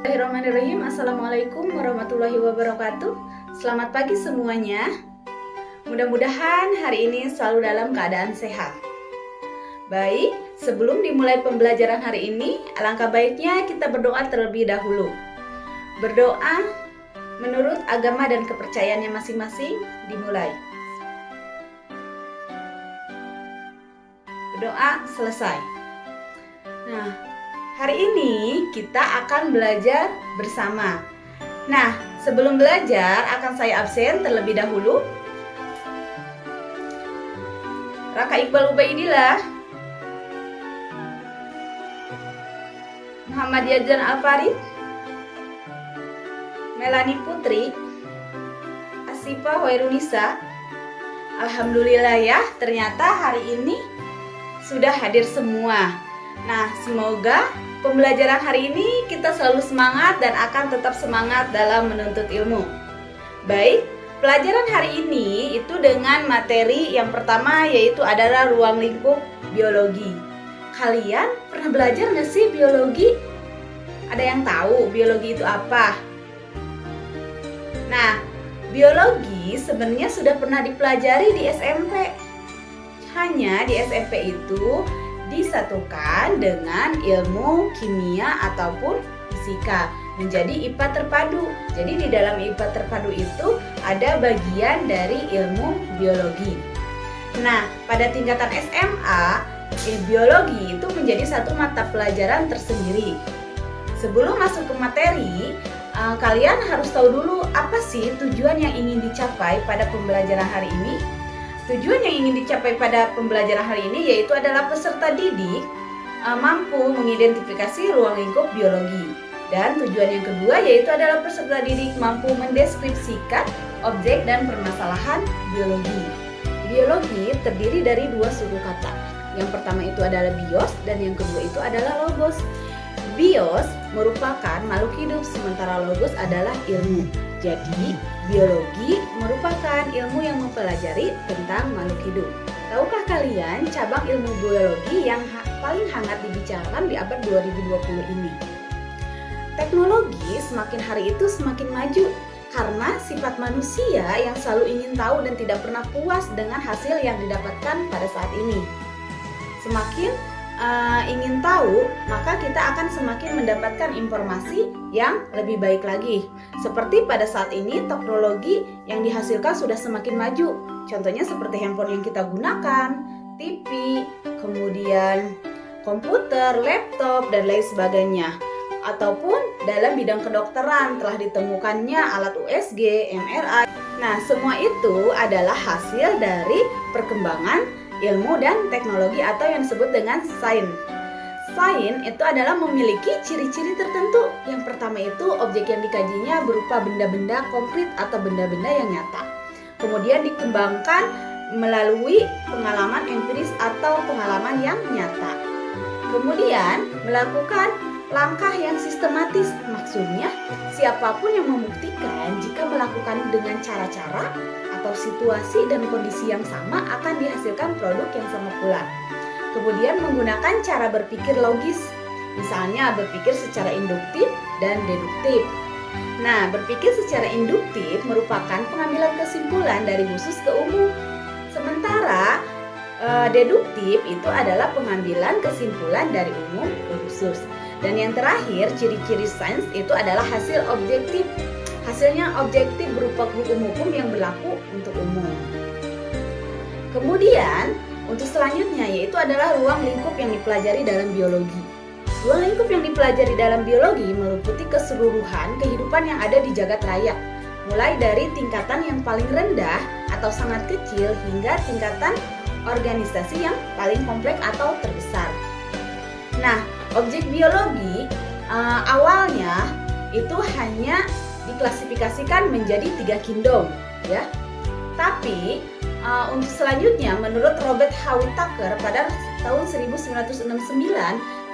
Bismillahirrahmanirrahim. Assalamualaikum warahmatullahi wabarakatuh. Selamat pagi semuanya. Mudah-mudahan hari ini selalu dalam keadaan sehat. Baik, sebelum dimulai pembelajaran hari ini, alangkah baiknya kita berdoa terlebih dahulu. Berdoa menurut agama dan kepercayaannya masing-masing dimulai. Berdoa selesai. Nah, hari ini kita akan belajar bersama. Nah, sebelum belajar akan saya absen terlebih dahulu. Raka Iqbal Ubaidillah, Muhammad Yajan Alfarid, Melani Putri, Asifa Hoirunisa. Alhamdulillah ya, ternyata hari ini sudah hadir semua. Nah, semoga pembelajaran hari ini kita selalu semangat dan akan tetap semangat dalam menuntut ilmu. Baik, pelajaran hari ini itu dengan materi yang pertama yaitu adalah ruang lingkup biologi. Kalian pernah belajar nggak sih biologi? Ada yang tahu biologi itu apa? Nah, biologi sebenarnya sudah pernah dipelajari di SMP. Hanya di SMP itu disatukan dengan ilmu kimia ataupun fisika menjadi IPA terpadu. Jadi di dalam IPA terpadu itu ada bagian dari ilmu biologi. Nah, pada tingkatan SMA, biologi itu menjadi satu mata pelajaran tersendiri. Sebelum masuk ke materi, kalian harus tahu dulu apa sih tujuan yang ingin dicapai pada pembelajaran hari ini. Tujuan yang ingin dicapai pada pembelajaran hari ini yaitu adalah peserta didik mampu mengidentifikasi ruang lingkup biologi. Dan tujuan yang kedua yaitu adalah peserta didik mampu mendeskripsikan objek dan permasalahan biologi. Biologi terdiri dari dua suku kata. Yang pertama itu adalah bios dan yang kedua itu adalah logos. Bios merupakan makhluk hidup sementara logos adalah ilmu. Jadi, biologi merupakan ilmu yang mempelajari tentang makhluk hidup. Tahukah kalian cabang ilmu biologi yang paling hangat dibicarakan di abad 2020 ini? Teknologi semakin hari itu semakin maju karena sifat manusia yang selalu ingin tahu dan tidak pernah puas dengan hasil yang didapatkan pada saat ini. Semakin ingin tahu, maka kita akan semakin mendapatkan informasi yang lebih baik lagi. Seperti pada saat ini teknologi yang dihasilkan sudah semakin maju. Contohnya seperti handphone yang kita gunakan, TV, kemudian komputer, laptop, dan lain sebagainya. Ataupun dalam bidang kedokteran telah ditemukannya alat USG, MRI. Nah, semua itu adalah hasil dari perkembangan ilmu dan teknologi atau yang disebut dengan sains. Sains itu adalah memiliki ciri-ciri tertentu. Yang pertama itu objek yang dikajinya berupa benda-benda konkret atau benda-benda yang nyata. Kemudian dikembangkan melalui pengalaman empiris atau pengalaman yang nyata. Kemudian melakukan langkah yang sistematis. Maksudnya siapapun yang membuktikan jika melakukan dengan cara-cara atau situasi dan kondisi yang sama akan dihasilkan produk yang sama pula. Kemudian menggunakan cara berpikir logis, misalnya berpikir secara induktif dan deduktif. Nah, berpikir secara induktif merupakan pengambilan kesimpulan dari khusus ke umum. Sementara deduktif itu adalah pengambilan kesimpulan dari umum ke khusus. Dan yang terakhir, ciri-ciri sains itu adalah hasil objektif. Hasilnya objektif berupa hukum-hukum yang berlaku untuk umum. Kemudian, untuk selanjutnya yaitu adalah ruang lingkup yang dipelajari dalam biologi. Ruang lingkup yang dipelajari dalam biologi meliputi keseluruhan kehidupan yang ada di jagat raya, mulai dari tingkatan yang paling rendah atau sangat kecil hingga tingkatan organisasi yang paling kompleks atau terbesar. Nah, objek biologi awalnya itu hanya diklasifikasikan menjadi 3 kingdom, ya. Tapi untuk selanjutnya, menurut Robert H. Whittaker pada tahun 1969,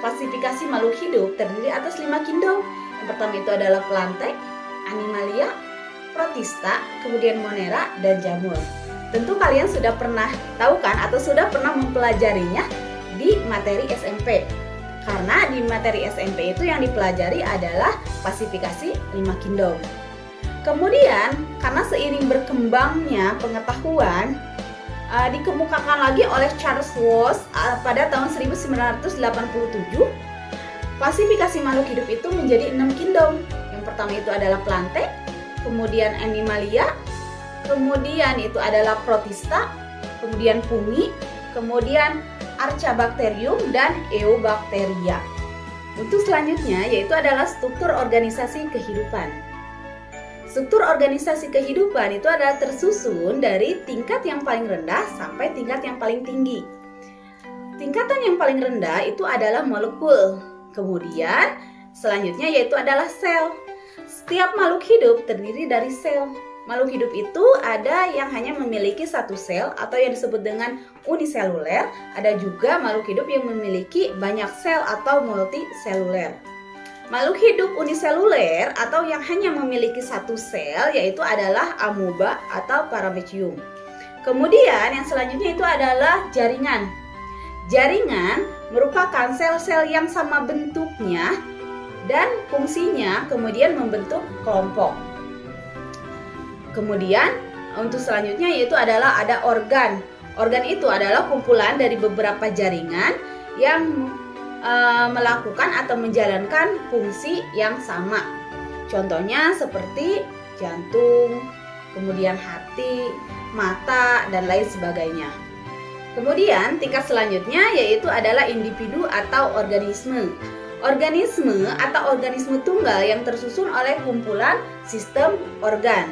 klasifikasi makhluk hidup terdiri atas 5 kingdom. Yang pertama itu adalah Plantae, Animalia, Protista, kemudian Monera, dan Jamur. Tentu kalian sudah pernah tahu kan atau sudah pernah mempelajarinya di materi SMP. Karena di materi SMP itu yang dipelajari adalah klasifikasi 5 kingdom. Kemudian, karena seiring berkembangnya pengetahuan, dikemukakan lagi oleh Charles Woese pada tahun 1987, klasifikasi makhluk hidup itu menjadi 6 kingdom. Yang pertama itu adalah Plante, kemudian Animalia, kemudian itu adalah Protista, kemudian Fungi, kemudian Archaebacterium dan Eubacteria. Untuk selanjutnya yaitu adalah struktur organisasi kehidupan. Struktur organisasi kehidupan itu adalah tersusun dari tingkat yang paling rendah sampai tingkat yang paling tinggi. Tingkatan yang paling rendah itu adalah molekul. Kemudian selanjutnya yaitu adalah sel. Setiap makhluk hidup terdiri dari sel. Makhluk hidup itu ada yang hanya memiliki satu sel atau yang disebut dengan uniseluler. Ada juga makhluk hidup yang memiliki banyak sel atau multiseluler. Makhluk hidup uniseluler atau yang hanya memiliki satu sel yaitu adalah amoeba atau paramecium. Kemudian yang selanjutnya itu adalah jaringan. Jaringan merupakan sel-sel yang sama bentuknya dan fungsinya kemudian membentuk kelompok. Kemudian untuk selanjutnya yaitu adalah ada organ. Organ itu adalah kumpulan dari beberapa jaringan yang melakukan atau menjalankan fungsi yang sama. Contohnya seperti jantung, kemudian hati, mata, dan lain sebagainya. Kemudian tingkat selanjutnya yaitu adalah individu atau organisme. Organisme atau organisme tunggal yang tersusun oleh kumpulan sistem organ.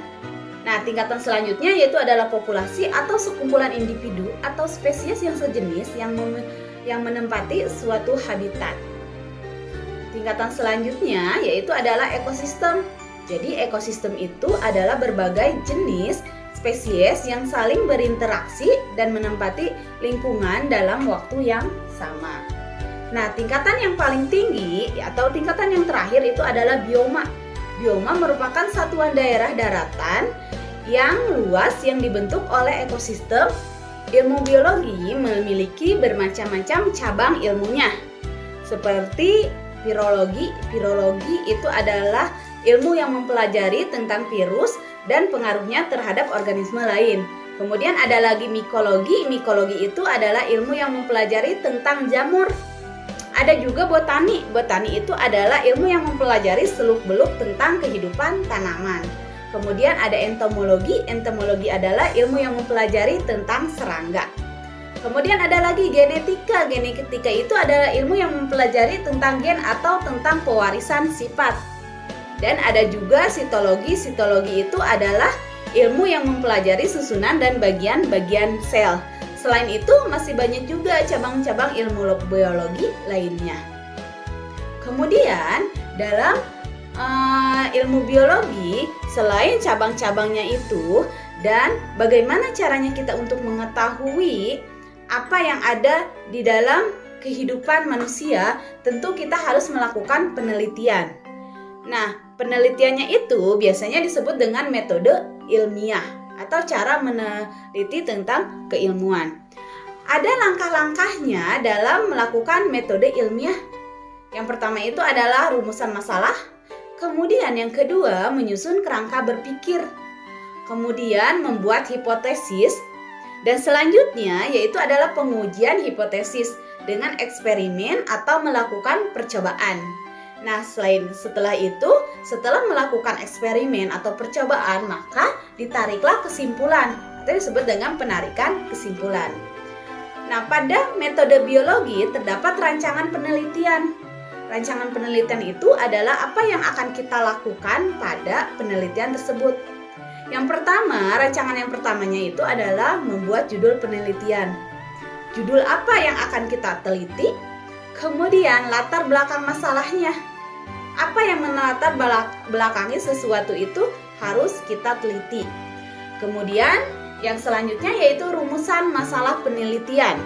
Nah, tingkatan selanjutnya yaitu adalah populasi atau sekumpulan individu atau spesies yang sejenis yang menempati suatu habitat. Tingkatan selanjutnya yaitu adalah ekosistem. Jadi ekosistem itu adalah berbagai jenis spesies yang saling berinteraksi dan menempati lingkungan dalam waktu yang sama. Nah, tingkatan yang paling tinggi atau tingkatan yang terakhir itu adalah bioma. Bioma merupakan satuan daerah daratan yang luas yang dibentuk oleh ekosistem. Ilmu biologi memiliki bermacam-macam cabang ilmunya. Seperti virologi. Virologi itu adalah ilmu yang mempelajari tentang virus dan pengaruhnya terhadap organisme lain. Kemudian ada lagi mikologi. Mikologi itu adalah ilmu yang mempelajari tentang jamur. Ada juga botani. Botani itu adalah ilmu yang mempelajari seluk-beluk tentang kehidupan tanaman. Kemudian ada entomologi. Entomologi adalah ilmu yang mempelajari tentang serangga. Kemudian ada lagi genetika. Genetika itu adalah ilmu yang mempelajari tentang gen atau tentang pewarisan sifat. Dan ada juga sitologi. Sitologi itu adalah ilmu yang mempelajari susunan dan bagian-bagian sel. Selain itu masih banyak juga cabang-cabang ilmu biologi lainnya. Kemudian dalam ilmu biologi, selain cabang-cabangnya itu dan bagaimana caranya kita untuk mengetahui apa yang ada di dalam kehidupan manusia, tentu kita harus melakukan penelitian. Nah, penelitiannya itu biasanya disebut dengan metode ilmiah atau cara meneliti tentang keilmuan. Ada langkah-langkahnya dalam melakukan metode ilmiah. Yang pertama itu adalah rumusan masalah. Kemudian yang kedua menyusun kerangka berpikir. Kemudian membuat hipotesis. Dan selanjutnya yaitu adalah pengujian hipotesis dengan eksperimen atau melakukan percobaan. Nah, setelah itu, setelah melakukan eksperimen atau percobaan, maka ditariklah kesimpulan atau disebut dengan penarikan kesimpulan. Nah, pada metode biologi terdapat rancangan penelitian. Rancangan penelitian itu adalah apa yang akan kita lakukan pada penelitian tersebut. Yang pertama, rancangan yang pertamanya itu adalah membuat judul penelitian. Judul apa yang akan kita teliti? Kemudian latar belakang masalahnya. Apa yang melatar belakangi sesuatu itu harus kita teliti. Kemudian yang selanjutnya yaitu rumusan masalah penelitian.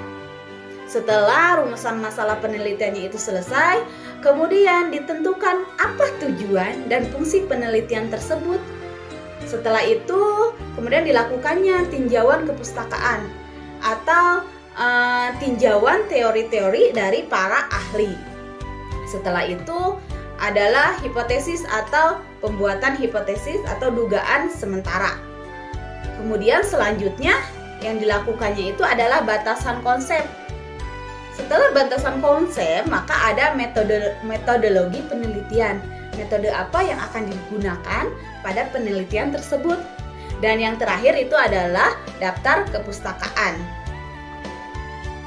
Setelah rumusan masalah penelitiannya itu selesai, kemudian ditentukan apa tujuan dan fungsi penelitian tersebut. Setelah itu, kemudian dilakukannya tinjauan kepustakaan atau tinjauan teori-teori dari para ahli. setelah itu adalah hipotesis atau pembuatan hipotesis atau dugaan sementara. Kemudian selanjutnya yang dilakukannya itu adalah batasan konsep. Setelah batasan konsep, maka ada metodologi penelitian. Metode apa yang akan digunakan pada penelitian tersebut. Dan yang terakhir itu adalah daftar kepustakaan.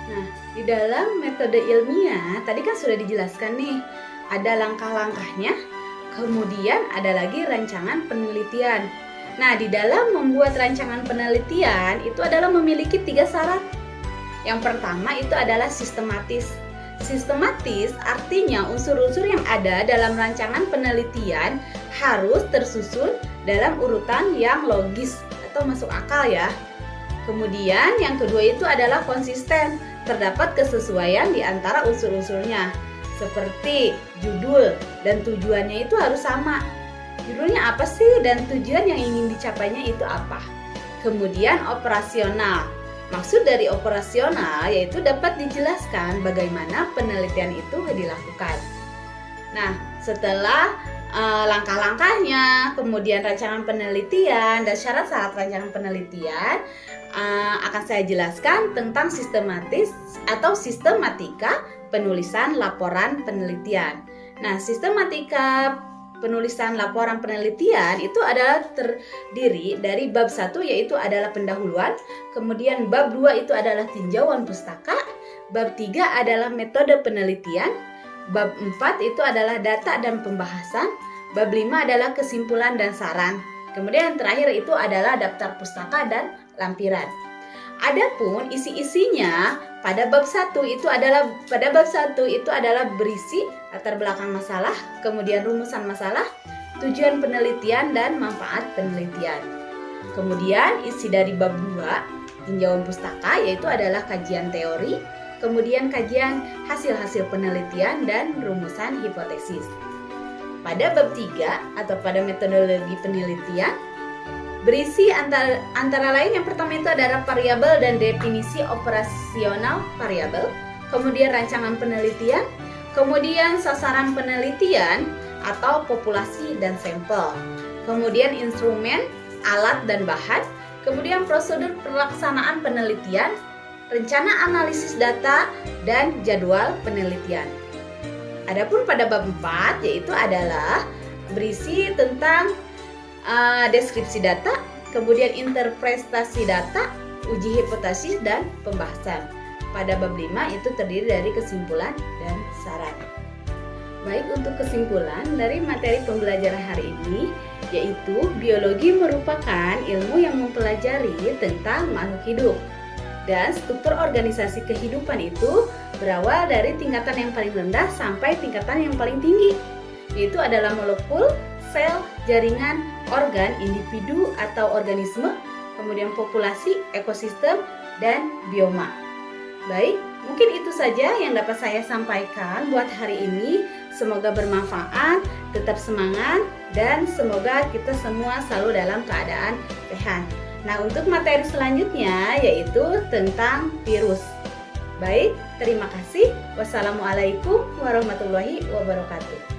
Nah, di dalam metode ilmiah, tadi kan sudah dijelaskan nih, ada langkah-langkahnya, kemudian ada lagi rancangan penelitian. Nah, di dalam membuat rancangan penelitian itu adalah memiliki 3 syarat. Yang pertama itu adalah sistematis. Sistematis artinya unsur-unsur yang ada dalam rancangan penelitian harus tersusun dalam urutan yang logis atau masuk akal ya. Kemudian yang kedua itu adalah konsisten, terdapat kesesuaian di antara unsur-unsurnya. Seperti judul dan tujuannya itu harus sama. Judulnya apa sih dan tujuan yang ingin dicapainya itu apa? Kemudian operasional. Maksud dari operasional yaitu dapat dijelaskan bagaimana penelitian itu dilakukan. Nah, setelah langkah-langkahnya, kemudian rancangan penelitian dan syarat-syarat rancangan penelitian, akan saya jelaskan tentang sistematis atau sistematika penulisan laporan penelitian. Nah, sistematika penulisan laporan penelitian itu adalah terdiri dari bab 1 yaitu adalah pendahuluan, kemudian bab 2 itu adalah tinjauan pustaka, bab 3 adalah metode penelitian, bab 4 itu adalah data dan pembahasan, bab 5 adalah kesimpulan dan saran. Kemudian yang terakhir itu adalah daftar pustaka dan lampiran. Adapun isi-isinya pada bab 1 itu adalah berisi latar belakang masalah, kemudian rumusan masalah, tujuan penelitian dan manfaat penelitian. Kemudian isi dari bab 2 tinjauan pustaka yaitu adalah kajian teori, kemudian kajian hasil-hasil penelitian dan rumusan hipotesis. Pada bab 3 atau pada metodologi penelitian berisi antara lain yang pertama itu adalah variabel dan definisi operasional variabel, kemudian rancangan penelitian, kemudian sasaran penelitian atau populasi dan sampel, kemudian instrumen, alat dan bahan, kemudian prosedur pelaksanaan penelitian, rencana analisis data, dan jadwal penelitian. Adapun pada bab 4 yaitu adalah berisi tentang deskripsi data, kemudian interpretasi data, uji hipotesis dan pembahasan. Pada bab 5 itu terdiri dari kesimpulan dan saran. Baik, untuk kesimpulan dari materi pembelajaran hari ini yaitu biologi merupakan ilmu yang mempelajari tentang makhluk hidup. Dan struktur organisasi kehidupan itu berawal dari tingkatan yang paling rendah sampai tingkatan yang paling tinggi, yaitu adalah molekul, sel, jaringan, organ, individu atau organisme, kemudian populasi, ekosistem, dan bioma. Baik, mungkin itu saja yang dapat saya sampaikan buat hari ini. Semoga bermanfaat, tetap semangat, dan semoga kita semua selalu dalam keadaan sehat. Nah, untuk materi selanjutnya yaitu tentang virus. Baik, terima kasih. Wassalamualaikum warahmatullahi wabarakatuh.